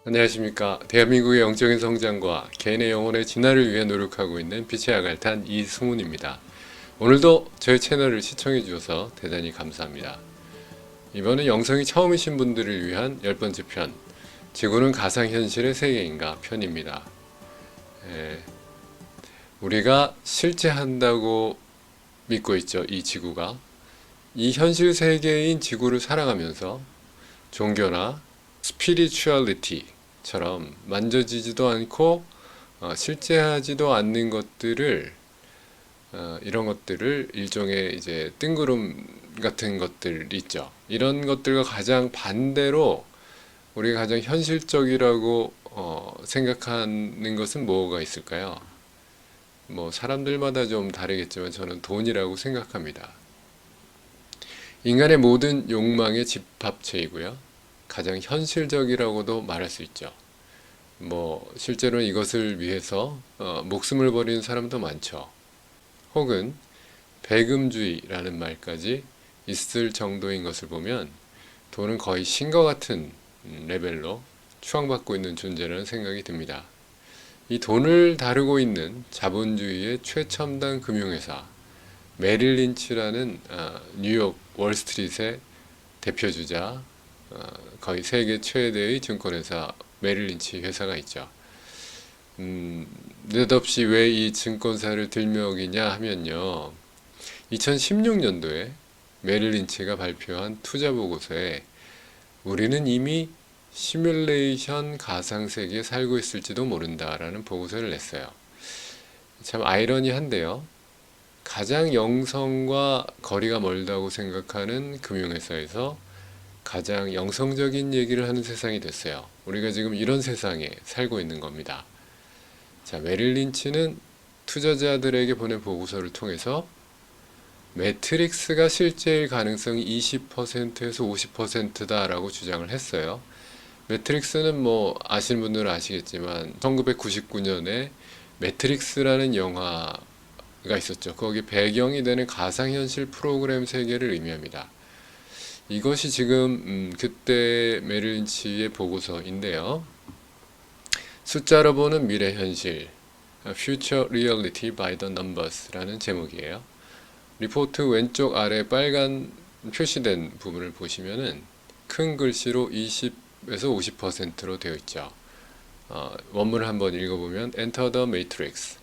안녕하십니까. 대한민국의 영적인 성장과 개인의 영혼의 진화를 위해 노력하고 있는 빛의 아갈탄 이승훈입니다. 오늘도 저희 채널을 시청해 주셔서 대단히 감사합니다. 이번은 영성이 처음이신 분들을 위한 10번째 편, 지구는 가상현실의 세계인가 편입니다. 예, 우리가 실제 한다고 믿고 있죠. 이 지구가. 이 현실 세계인 지구를 살아가면서 종교나 스피리추얼리티처럼 만져지지도 않고 실제하지도 않는 것들을 이런 것들을 일종의 이제 뜬구름 같은 것들 있죠. 이런 것들과 가장 반대로 우리가 가장 현실적이라고 생각하는 것은 뭐가 있을까요? 뭐 사람들마다 좀 다르겠지만 저는 돈이라고 생각합니다. 인간의 모든 욕망의 집합체이고요. 가장 현실적이라고도 말할 수 있죠. 뭐 실제로 이것을 위해서 목숨을 버리는 사람도 많죠. 혹은 배금주의라는 말까지 있을 정도인 것을 보면 돈은 거의 신과 같은 레벨로 추앙받고 있는 존재라는 생각이 듭니다. 이 돈을 다루고 있는 자본주의의 최첨단 금융회사 메릴 린치라는 뉴욕 월스트리트의 대표주자, 거의 세계 최대의 증권회사 메릴 린치 회사가 있죠. 느닷없이 왜 이 증권사를 들먹이냐 하면요. 2016년도에 메릴 린치가 발표한 투자 보고서에 우리는 이미 시뮬레이션 가상세계에 살고 있을지도 모른다라는 보고서를 냈어요. 참 아이러니한데요. 가장 영성과 거리가 멀다고 생각하는 금융회사에서 가장 영성적인 얘기를 하는 세상이 됐어요. 우리가 지금 이런 세상에 살고 있는 겁니다. 자, 메릴 린치는 투자자들에게 보낸 보고서를 통해서 매트릭스가 실제일 가능성이 20%에서 50%다라고 주장을 했어요. 매트릭스는 뭐 아시는 분들은 아시겠지만 1999년에 매트릭스라는 영화가 있었죠. 거기 배경이 되는 가상현실 프로그램 세계를 의미합니다. 이것이 지금 그때 메릴 린치의 보고서인데요. 숫자로 보는 미래 현실, Future Reality by the Numbers라는 제목이에요. 리포트 왼쪽 아래 빨간 표시된 부분을 보시면은 큰 글씨로 20에서 50%로 되어 있죠. 원문을 한번 읽어보면 Enter the Matrix.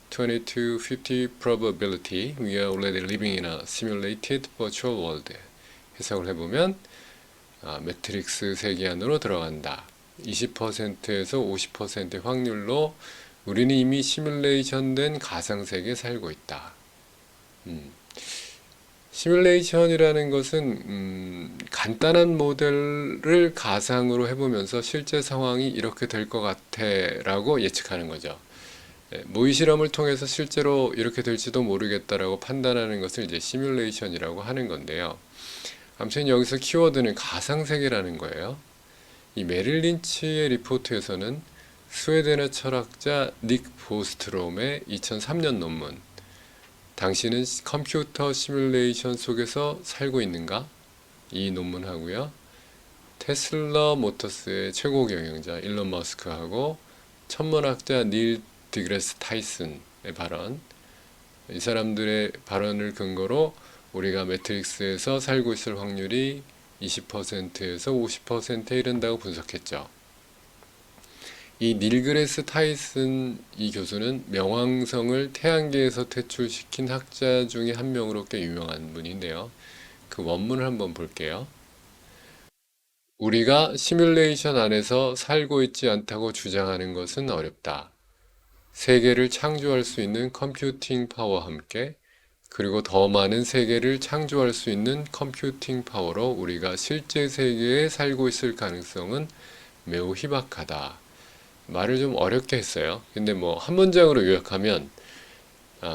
20 to 50 probability. We are already living in a simulated virtual world. 해석을 해보면 매트릭스 세계 안으로 들어간다. 20%에서 50%의 확률로 우리는 이미 시뮬레이션된 가상세계에 살고 있다. 시뮬레이션이라는 것은 간단한 모델을 가상으로 해보면서 실제 상황이 이렇게 될 것 같아 라고 예측하는 거죠. 모의 실험을 통해서 실제로 이렇게 될지도 모르겠다라고 판단하는 것을 이제 시뮬레이션이라고 하는 건데요. 아무튼 여기서 키워드는 가상세계라는 거예요. 이 메릴 린치의 리포트에서는 스웨덴의 철학자 닉 보스트롬의 2003년 논문, 당신은 컴퓨터 시뮬레이션 속에서 살고 있는가? 이 논문하고요. 테슬라 모터스의 최고 경영자 일론 머스크하고 천문학자 닐 디그레스 타이슨의 발언, 이 사람들의 발언을 근거로 우리가 매트릭스에서 살고 있을 확률이 20%에서 50%에 이른다고 분석했죠. 이 닐그레스 타이슨 이 교수는 명왕성을 태양계에서 퇴출시킨 학자 중에 한 명으로 꽤 유명한 분인데요. 그 원문을 한번 볼게요. 우리가 시뮬레이션 안에서 살고 있지 않다고 주장하는 것은 어렵다. 세계를 창조할 수 있는 컴퓨팅 파워와 함께 그리고 더 많은 세계를 창조할 수 있는 컴퓨팅 파워로 우리가 실제 세계에 살고 있을 가능성은 매우 희박하다. 말을 좀 어렵게 했어요. 근데 뭐 한 문장으로 요약하면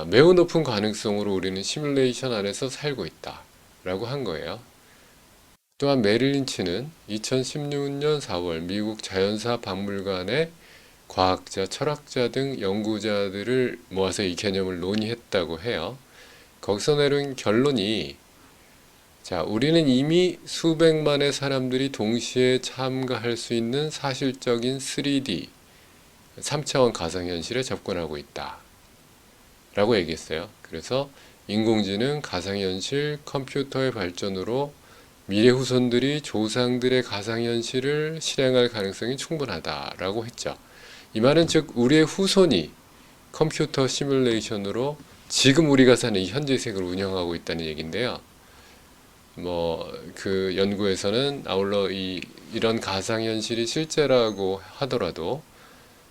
매우 높은 가능성으로 우리는 시뮬레이션 안에서 살고 있다 라고 한 거예요. 또한 메릴 린치는 2016년 4월 미국 자연사 박물관에 과학자, 철학자 등 연구자들을 모아서 이 개념을 논의했다고 해요. 거기서 내린 결론이 자, 우리는 이미 수백만의 사람들이 동시에 참가할 수 있는 사실적인 3D, 3차원 가상현실에 접근하고 있다. 라고 얘기했어요. 그래서 인공지능, 가상현실, 컴퓨터의 발전으로 미래 후손들이 조상들의 가상현실을 실행할 가능성이 충분하다라고 했죠. 이 말은 즉 우리의 후손이 컴퓨터 시뮬레이션으로 지금 우리가 사는 이 현재 세계를 운영하고 있다는 얘기인데요. 그 연구에서는 아울러 이런 가상현실이 실제라고 하더라도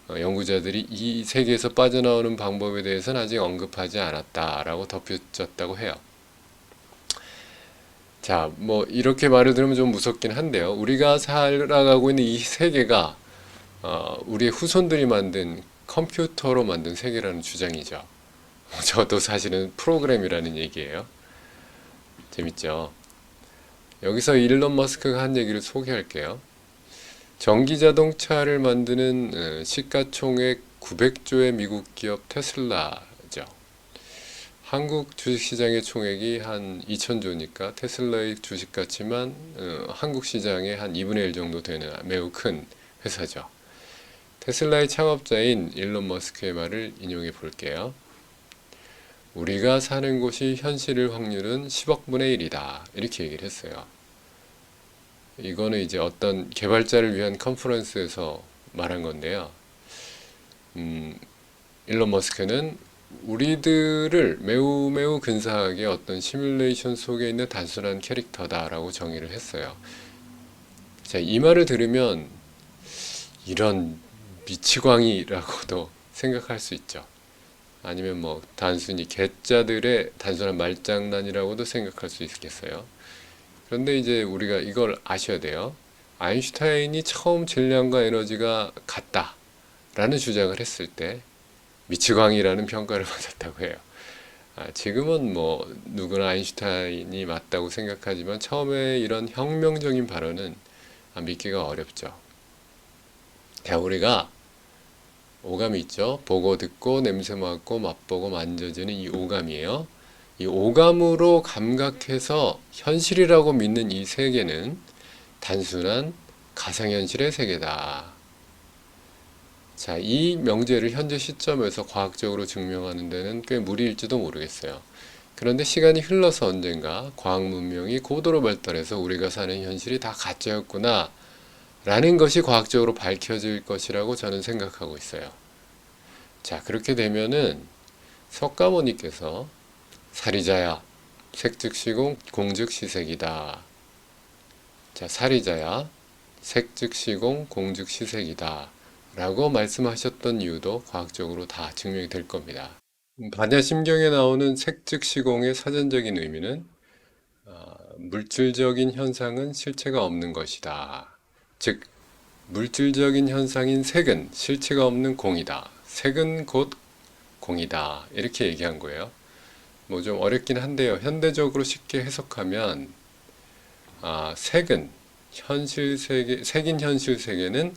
연구자들이 이 세계에서 빠져나오는 방법에 대해서는 아직 언급하지 않았다라고 덧붙였다고 해요. 자, 이렇게 말을 들으면 좀 무섭긴 한데요. 우리가 살아가고 있는 이 세계가 우리의 후손들이 만든 컴퓨터로 만든 세계라는 주장이죠. 저도 사실은 프로그램이라는 얘기예요. 재밌죠? 여기서 일론 머스크가 한 얘기를 소개할게요. 전기 자동차를 만드는 시가총액 900조의 미국 기업 테슬라죠. 한국 주식시장의 총액이 한 2,000조니까 테슬라의 주식가치만 한국 시장의 한 2분의 1 정도 되는 매우 큰 회사죠. 테슬라의 창업자인 일론 머스크의 말을 인용해 볼게요. 우리가 사는 곳이 현실일 확률은 10억 분의 1이다. 이렇게 얘기를 했어요. 이거는 이제 어떤 개발자를 위한 컨퍼런스에서 말한 건데요. 일론 머스크는 우리들을 매우 근사하게 어떤 시뮬레이션 속에 있는 단순한 캐릭터다라고 정의를 했어요. 자, 이 말을 들으면 이런 미치광이라고도 생각할 수 있죠. 아니면 단순히 개짜들의 단순한 말장난이라고도 생각할 수 있겠어요. 그런데 이제 우리가 이걸 아셔야 돼요. 아인슈타인이 처음 질량과 에너지가 같다라는 주장을 했을 때 미치광이라는 평가를 받았다고 해요. 지금은 누구나 아인슈타인이 맞다고 생각하지만 처음에 이런 혁명적인 발언은 믿기가 어렵죠. 자, 우리가 오감이 있죠. 보고 듣고 냄새 맡고 맛보고 만져지는 이 오감이에요. 이 오감으로 감각해서 현실이라고 믿는 이 세계는 단순한 가상현실의 세계다. 자, 이 명제를 현재 시점에서 과학적으로 증명하는 데는 꽤 무리일지도 모르겠어요. 그런데 시간이 흘러서 언젠가 과학 문명이 고도로 발달해서 우리가 사는 현실이 다 가짜였구나 라는 것이 과학적으로 밝혀질 것이라고 저는 생각하고 있어요. 자, 그렇게 되면은 석가모니께서 사리자야, 색즉시공, 공즉시색이다. 자, 사리자야, 색즉시공, 공즉시색이다. 라고 말씀하셨던 이유도 과학적으로 다 증명이 될 겁니다. 반야심경에 나오는 색즉시공의 사전적인 의미는 물질적인 현상은 실체가 없는 것이다. 즉, 물질적인 현상인 색은 실체가 없는 공이다. 색은 곧 공이다. 이렇게 얘기한 거예요. 좀 어렵긴 한데요. 현대적으로 쉽게 해석하면 색은 현실 세계, 색인 현실 세계는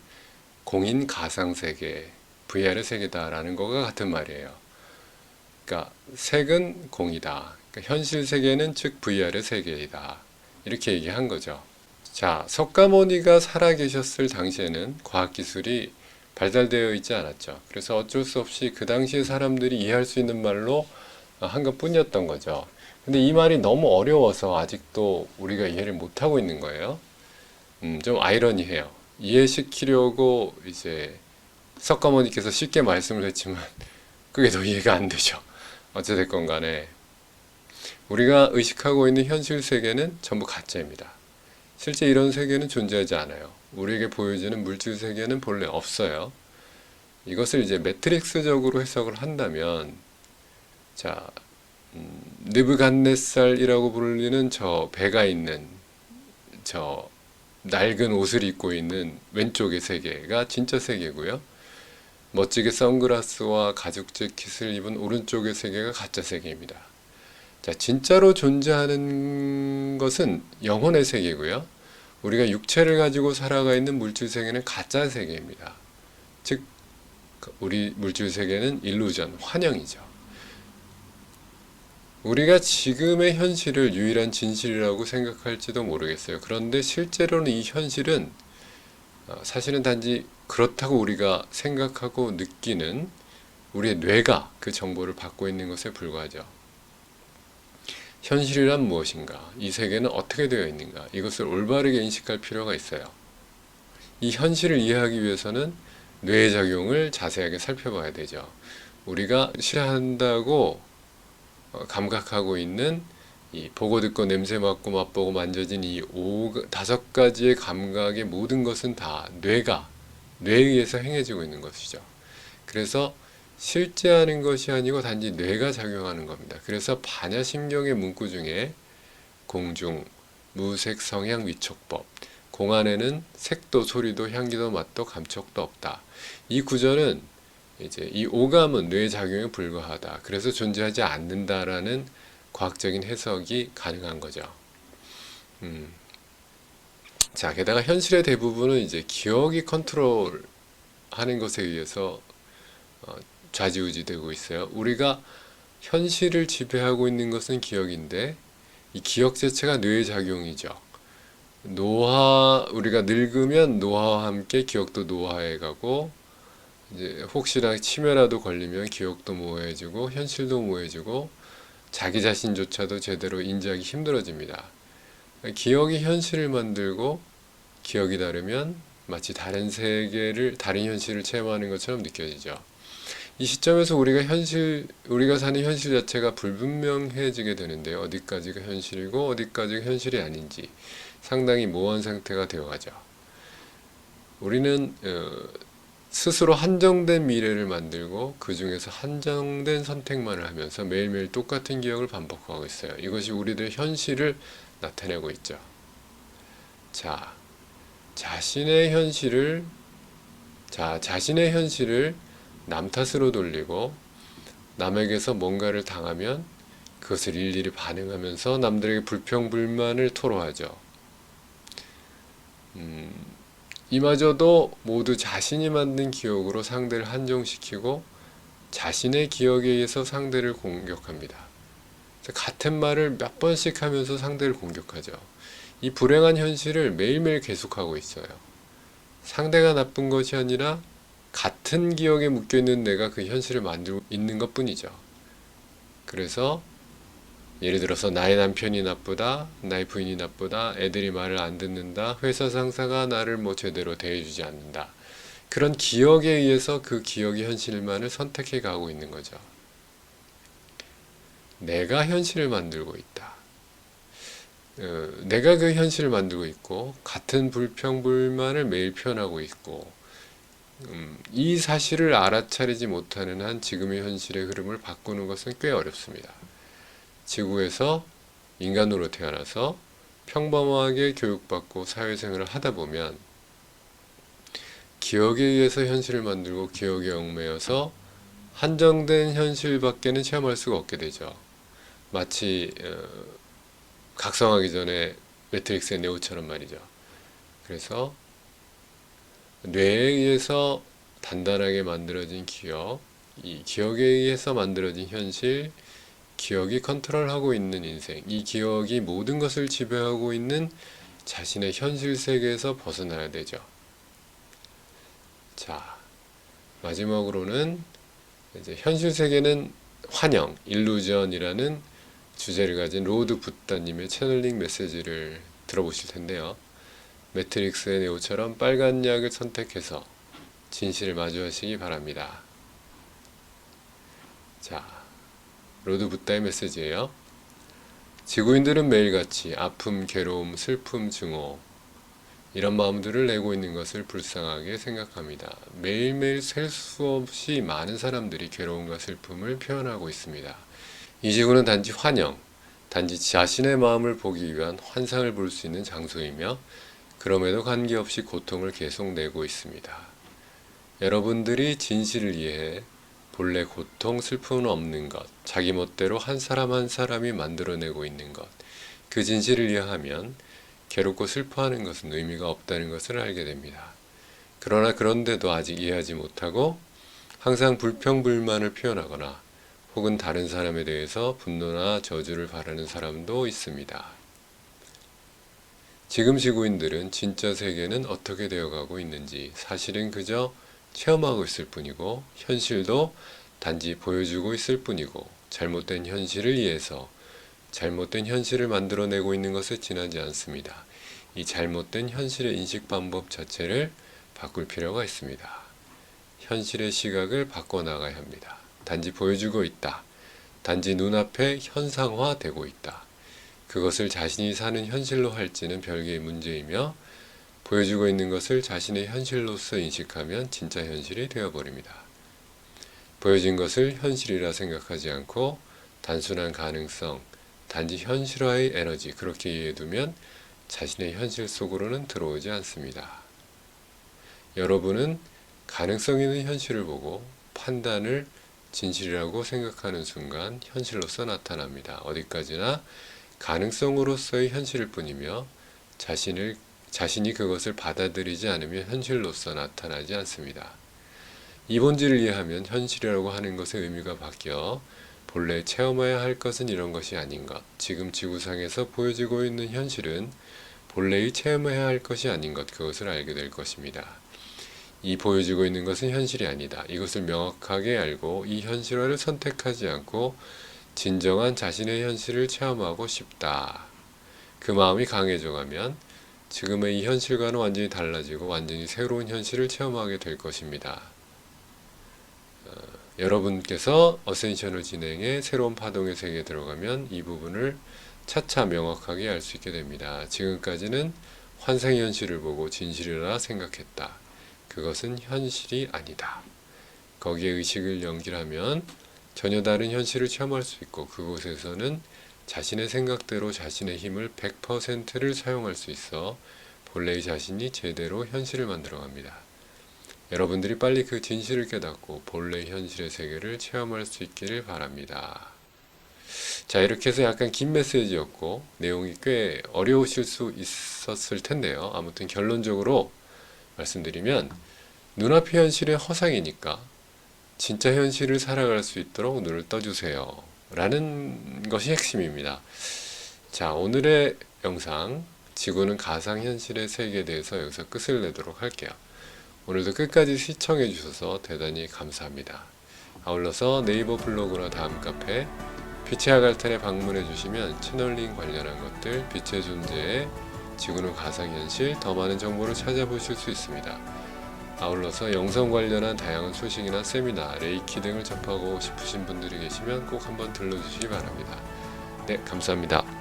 공인 가상 세계, VR의 세계다라는 거가 같은 말이에요. 그러니까 색은 공이다. 그러니까 현실 세계는 즉 VR의 세계이다. 이렇게 얘기한 거죠. 자, 석가모니가 살아계셨을 당시에는 과학기술이 발달되어 있지 않았죠. 그래서 어쩔 수 없이 그 당시에 사람들이 이해할 수 있는 말로 한 것뿐이었던 거죠. 근데 이 말이 너무 어려워서 아직도 우리가 이해를 못하고 있는 거예요. 좀 아이러니해요. 이해시키려고 이제 석가모니께서 쉽게 말씀을 했지만 그게 더 이해가 안 되죠. 어찌됐건 간에 우리가 의식하고 있는 현실 세계는 전부 가짜입니다. 실제 이런 세계는 존재하지 않아요. 우리에게 보여지는 물질 세계는 본래 없어요. 이것을 이제 매트릭스적으로 해석을 한다면 자, 느부갓네살이라고 불리는 저 배가 있는 저 낡은 옷을 입고 있는 왼쪽의 세계가 진짜 세계고요. 멋지게 선글라스와 가죽 재킷을 입은 오른쪽의 세계가 가짜 세계입니다. 자, 진짜로 존재하는 것은 영혼의 세계고요. 우리가 육체를 가지고 살아가 있는 물질 세계는 가짜 세계입니다. 즉, 우리 물질 세계는 일루전, 환영이죠. 우리가 지금의 현실을 유일한 진실이라고 생각할지도 모르겠어요. 그런데 실제로는 이 현실은 사실은 단지 그렇다고 우리가 생각하고 느끼는 우리의 뇌가 그 정보를 받고 있는 것에 불과하죠. 현실이란 무엇인가? 이 세계는 어떻게 되어 있는가? 이것을 올바르게 인식할 필요가 있어요. 이 현실을 이해하기 위해서는 뇌의 작용을 자세하게 살펴봐야 되죠. 우리가 싫어한다고 감각하고 있는 이 보고 듣고 냄새 맡고 맛보고 만져진 이 다섯 가지의 감각의 모든 것은 다 뇌에 의해서 행해지고 있는 것이죠. 그래서 실제 하는 것이 아니고 단지 뇌가 작용하는 겁니다. 그래서 반야심경의 문구 중에 공중, 무색, 성향, 위촉법. 공 안에는 색도, 소리도, 향기도, 맛도, 감촉도 없다. 이 구절은 이제 이 오감은 뇌 작용에 불과하다. 그래서 존재하지 않는다라는 과학적인 해석이 가능한 거죠. 자, 게다가 현실의 대부분은 이제 기억이 컨트롤하는 것에 의해서 좌지우지되고 있어요. 우리가 현실을 지배하고 있는 것은 기억인데 이 기억 자체가 뇌의 작용이죠. 우리가 늙으면 노화와 함께 기억도 노화해 가고 이제 혹시나 치매라도 걸리면 기억도 모호해지고 현실도 모호해지고 자기 자신조차도 제대로 인지하기 힘들어집니다. 기억이 현실을 만들고 기억이 다르면 마치 다른 현실을 체험하는 것처럼 느껴지죠. 이 시점에서 우리가 사는 현실 자체가 불분명해지게 되는데요. 어디까지가 현실이고 어디까지가 현실이 아닌지 상당히 모호한 상태가 되어가죠. 우리는 스스로 한정된 미래를 만들고 그 중에서 한정된 선택만을 하면서 매일매일 똑같은 기억을 반복하고 있어요. 이것이 우리들의 현실을 나타내고 있죠. 자, 자신의 현실을 남 탓으로 돌리고 남에게서 뭔가를 당하면 그것을 일일이 반응하면서 남들에게 불평불만을 토로하죠. 이마저도 모두 자신이 만든 기억으로 상대를 한정시키고 자신의 기억에 의해서 상대를 공격합니다. 같은 말을 몇 번씩 하면서 상대를 공격하죠. 이 불행한 현실을 매일매일 계속하고 있어요. 상대가 나쁜 것이 아니라 같은 기억에 묶여있는 내가 그 현실을 만들고 있는 것 뿐이죠. 그래서 예를 들어서 나의 남편이 나쁘다, 나의 부인이 나쁘다, 애들이 말을 안 듣는다, 회사 상사가 나를 제대로 대해주지 않는다. 그런 기억에 의해서 그 기억의 현실만을 선택해 가고 있는 거죠. 내가 현실을 만들고 있다. 내가 그 현실을 만들고 있고 같은 불평불만을 매일 표현하고 있고 이 사실을 알아차리지 못하는 한 지금의 현실의 흐름을 바꾸는 것은 꽤 어렵습니다. 지구에서 인간으로 태어나서 평범하게 교육받고 사회생활을 하다 보면 기억에 의해서 현실을 만들고 기억에 얽매여서 한정된 현실밖에는 체험할 수가 없게 되죠. 마치 각성하기 전에 매트릭스의 네오처럼 말이죠. 그래서 뇌에 의해서 단단하게 만들어진 기억, 이 기억에 의해서 만들어진 현실, 기억이 컨트롤하고 있는 인생, 이 기억이 모든 것을 지배하고 있는 자신의 현실 세계에서 벗어나야 되죠. 자, 마지막으로는 이제 현실 세계는 환영, 일루전이라는 주제를 가진 로드 붓다님의 채널링 메시지를 들어보실 텐데요. 매트릭스의 네오처럼 빨간 약을 선택해서 진실을 마주하시기 바랍니다. 자, 로드 붓다의 메시지예요. 지구인들은 매일같이 아픔, 괴로움, 슬픔, 증오 이런 마음들을 내고 있는 것을 불쌍하게 생각합니다. 매일매일 셀 수 없이 많은 사람들이 괴로움과 슬픔을 표현하고 있습니다. 이 지구는 단지 환영, 단지 자신의 마음을 보기 위한 환상을 볼 수 있는 장소이며 그럼에도 관계없이 고통을 계속 내고 있습니다. 여러분들이 진실을 이해해 본래 고통, 슬픔은 없는 것, 자기 멋대로 한 사람 한 사람이 만들어내고 있는 것, 그 진실을 이해하면 괴롭고 슬퍼하는 것은 의미가 없다는 것을 알게 됩니다. 그런데도 아직 이해하지 못하고 항상 불평불만을 표현하거나 혹은 다른 사람에 대해서 분노나 저주를 바라는 사람도 있습니다. 지금 지구인들은 진짜 세계는 어떻게 되어가고 있는지 사실은 그저 체험하고 있을 뿐이고 현실도 단지 보여주고 있을 뿐이고 잘못된 현실을 이해해서 잘못된 현실을 만들어내고 있는 것에 지나지 않습니다. 이 잘못된 현실의 인식 방법 자체를 바꿀 필요가 있습니다. 현실의 시각을 바꿔나가야 합니다. 단지 보여주고 있다. 단지 눈앞에 현상화되고 있다. 그것을 자신이 사는 현실로 할지는 별개의 문제이며 보여주고 있는 것을 자신의 현실로서 인식하면 진짜 현실이 되어버립니다. 보여진 것을 현실이라 생각하지 않고 단순한 가능성, 단지 현실화의 에너지 그렇게 이해해두면 자신의 현실 속으로는 들어오지 않습니다. 여러분은 가능성 있는 현실을 보고 판단을 진실이라고 생각하는 순간 현실로서 나타납니다. 어디까지나 가능성으로서의 현실일 뿐이며 자신이 그것을 받아들이지 않으면 현실로서 나타나지 않습니다. 이 본질을 이해하면 현실이라고 하는 것의 의미가 바뀌어 본래 체험해야 할 것은 이런 것이 아닌 것, 지금 지구상에서 보여지고 있는 현실은 본래의 체험해야 할 것이 아닌 것, 그것을 알게 될 것입니다. 이 보여지고 있는 것은 현실이 아니다. 이것을 명확하게 알고 이 현실화를 선택하지 않고 진정한 자신의 현실을 체험하고 싶다. 그 마음이 강해져 가면 지금의 이 현실과는 완전히 달라지고 완전히 새로운 현실을 체험하게 될 것입니다. 여러분께서 어센션을 진행해 새로운 파동의 세계에 들어가면 이 부분을 차차 명확하게 알 수 있게 됩니다. 지금까지는 환상의 현실을 보고 진실이라 생각했다. 그것은 현실이 아니다. 거기에 의식을 연결하면 전혀 다른 현실을 체험할 수 있고 그곳에서는 자신의 생각대로 자신의 힘을 100%를 사용할 수 있어 본래의 자신이 제대로 현실을 만들어갑니다. 여러분들이 빨리 그 진실을 깨닫고 본래의 현실의 세계를 체험할 수 있기를 바랍니다. 자, 이렇게 해서 약간 긴 메시지였고 내용이 꽤 어려우실 수 있었을 텐데요. 아무튼 결론적으로 말씀드리면 눈앞의 현실의 허상이니까 진짜 현실을 살아갈 수 있도록 눈을 떠주세요. 라는 것이 핵심입니다. 자, 오늘의 영상 지구는 가상현실의 세계에 대해서 여기서 끝을 내도록 할게요. 오늘도 끝까지 시청해 주셔서 대단히 감사합니다. 아울러서 네이버 블로그나 다음 카페 빛의 아갈탄에 방문해 주시면 채널링 관련한 것들, 빛의 존재, 지구는 가상현실, 더 많은 정보를 찾아보실 수 있습니다. 아울러서 영성 관련한 다양한 소식이나 세미나, 레이키 등을 접하고 싶으신 분들이 계시면 꼭 한번 들러주시기 바랍니다. 네, 감사합니다.